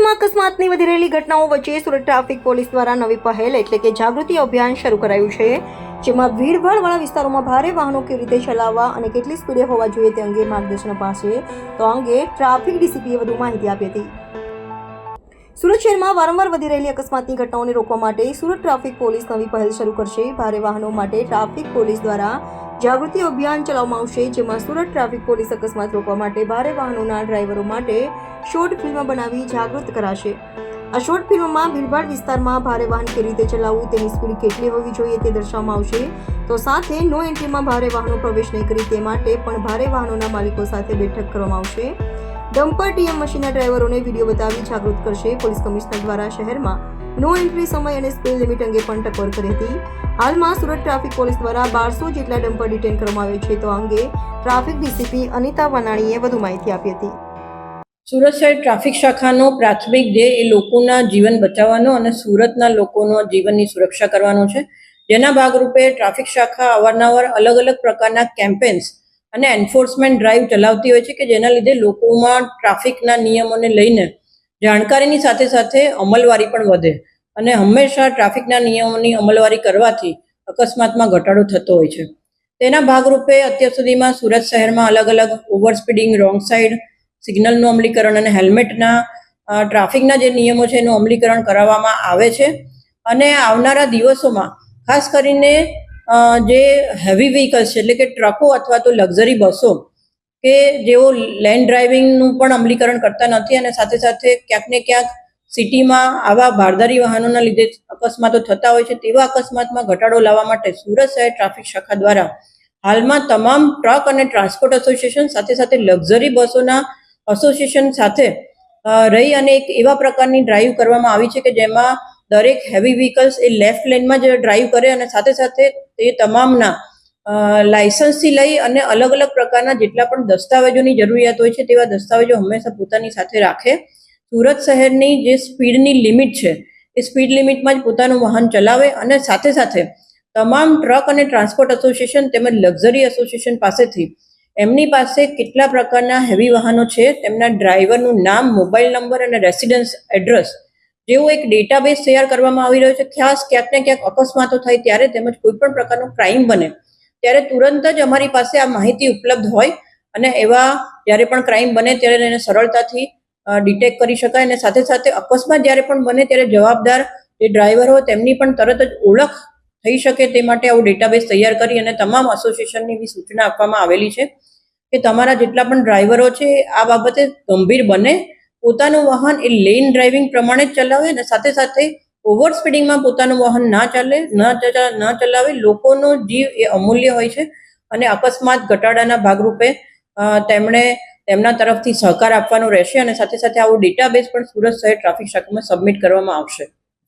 શહેરમાં અકસ્માતની વધી રહેલી ઘટનાઓ વચ્ચે સુરત ટ્રાફિક પોલીસ દ્વારા નવી પહેલ એટલે કે જાગૃતિ અભિયાન શરૂ કરાયું છે, જેમાં ભીડભાડવાળા વિસ્તારોમાં ભારે વાહનો કેવી રીતે ચલાવવા અને કેટલી સ્પીડે હોવા જોઈએ તે અંગે માર્ગદર્શન અપાશે. તો આ અંગે ટ્રાફિક ડીસીપીએ વધુ માહિતી આપી હતી. સુરત શહેરમાં વારંવાર વધી રહેલી અકસ્માતની ઘટનાઓને રોકવા માટે સુરત ટ્રાફિક પોલીસ નવી પહેલ શરૂ કરશે. ભારે વાહનો માટે ટ્રાફિક પોલીસ દ્વારા જાગૃતિ અભિયાન ચલાવવામાં આવશે, જેમાં સુરત ટ્રાફિક પોલીસ અકસ્માત રોકવા માટે ભારે વાહનોના ડ્રાઈવરો માટે શોર્ટ ફિલ્મ બનાવી જાગૃત કરાશે. આ શોર્ટ ફિલ્મમાં ભીડભાડ વિસ્તારમાં ભારે વાહન કેવી રીતે ચલાવવું, તેની સ્પીડ કેટલી હોવી જોઈએ તે દર્શાવવામાં આવશે. તો સાથે નો એન્ટ્રીમાં ભારે વાહનો પ્રવેશ નહીં કરે તે માટે પણ ભારે વાહનોના માલિકો સાથે બેઠક કરવામાં આવશે. ડમ્પર ટીએમ મશીનના ડ્રાઈવરોને વિડીયો બતાવી જાગૃત કરશે. પોલીસ કમિશનર દ્વારા શહેરમાં નો એન્ટ્રી સમય અને સ્પીડ લિમિટ અંગે પણ ટકોર કરી હતી. હાલમાં સુરત ટ્રાફિક પોલીસ દ્વારા 1200 જેટલા ડમ્પર ડિટેન કરવામાં આવ્યા છે. તો આ અંગે ટ્રાફિક ડીસીપી અનિતા વનાણીએ વધુ માહિતી આપી હતી. સુરત શહેર ટ્રાફિક શાખાનો પ્રાથમિક ધ્યેય એ લોકોના જીવન બચાવવાનો અને સુરતના લોકોના જીવનની સુરક્ષા કરવાનો છે, જેના ભાગરૂપે ટ્રાફિક શાખા અવારનવાર અલગ અલગ પ્રકારના કેમ્પેન્સ અને એન્ફોર્સમેન્ટ ડ્રાઈવ ચલાવતી હોય છે કે જેના લીધે લોકોમાં ટ્રાફિકના નિયમોને લઈને જાણકારીની સાથે સાથે અમલવારી પણ વધે અને હંમેશા ટ્રાફિકના નિયમોની અમલવારી કરવાથી અકસ્માતમાં ઘટાડો થતો હોય છે. તેના ભાગરૂપે અત્યાર સુધીમાં સુરત શહેરમાં અલગ અલગ ઓવર સ્પીડિંગ, રોંગ સાઈડ, સિગ્નલનું અમલીકરણ અને હેલ્મેટના ટ્રાફિકના જે નિયમો છે એનું અમલીકરણ કરાવવામાં આવે છે. અને આવનારા દિવસોમાં ખાસ કરીને જે હેવી વ્હીકલ્સ છે એટલે કે ટ્રકો અથવા તો લક્ઝરી બસો કે જેઓ લેન ડ્રાઇવિંગનું પણ અમલીકરણ કરતા નથી અને સાથે સાથે ક્યાંક ને ક્યાંક સિટીમાં આવા ભારદારી વાહનોના લીધે અકસ્માતો થતા હોય છે, તેવા અકસ્માતમાં ઘટાડો લાવવા માટે સુરત શહેર ટ્રાફિક શાખા દ્વારા હાલમાં તમામ ટ્રક અને ટ્રાન્સપોર્ટ એસોસિએશન સાથે સાથે લક્ઝરી બસોના એસોસિએશન સાથે રહી અને એક એવા પ્રકારની ડ્રાઈવ કરવામાં આવી છે કે જેમાં દરેક હેવી વ્હીકલ્સ એ લેફ્ટ લેનમાં જ ડ્રાઈવ કરે અને સાથે સાથે તે તમામના લાયસન્સથી લઈ અને અલગ અલગ પ્રકારના જેટલા પણ દસ્તાવેજોની જરૂરિયાત હોય છે તેવા દસ્તાવેજો હંમેશા પોતાની સાથે રાખે. સુરત શહેરની જે સ્પીડની લિમિટ છે એ સ્પીડ લિમિટમાં જ પોતાનું વાહન ચલાવે અને સાથે સાથે તમામ ટ્રક અને ટ્રાન્સપોર્ટ એસોસિએશન તેમજ લક્ઝરી એસોસિએશન પાસેથી એમની પાસે કેટલા પ્રકારના હેવી વાહનો છે તેમના ડ્રાઈવરનું નામ, મોબાઈલ નંબર અને રેસિડન્સ એડ્રેસ જેવો એક ડેટાબેઝ તૈયાર કરવામાં આવી રહ્યો છે. ખાસ ક્યાંક ને ક્યાંક અકસ્માતો થાય ત્યારે તેમજ કોઈ પણ પ્રકારનો ક્રાઇમ બને ત્યારે તુરંત જ અમારી પાસે આ માહિતી ઉપલબ્ધ હોય અને એવા જ્યારે પણ ક્રાઇમ બને ત્યારે એને સરળતાથી ડિટેક્ટ કરી શકાય અને સાથે સાથે અકસ્માત જ્યારે પણ બને ત્યારે જવાબદાર જે ડ્રાઈવર હોય તેમની પણ તરત જ ઓળખ થઈ શકે તે માટે આવું ડેટાબેઝ તૈયાર કરી અને તમામ એસોસિએશનની એવી સૂચના આપવામાં આવેલી છે કે તમારા જેટલા પણ ડ્રાઈવરો છે આ બાબતે ગંભીર બને, પોતાનું વાહન એ લેન ડ્રાઇવિંગ પ્રમાણે જ ચલાવે અને સાથે સાથે ઓવર સ્પીડિંગમાં પોતાનું વાહન ના ચલાવે. લોકોનો જીવ એ અમૂલ્ય હોય છે અને અકસ્માત ઘટાડાના ભાગરૂપે તેમણે તેમના તરફથી સહકાર આપવાનો રહેશે અને સાથે સાથે આવો ડેટાબેઝ પણ સુરત શહેર ટ્રાફિક શાખામાં સબમિટ કરવામાં આવશે.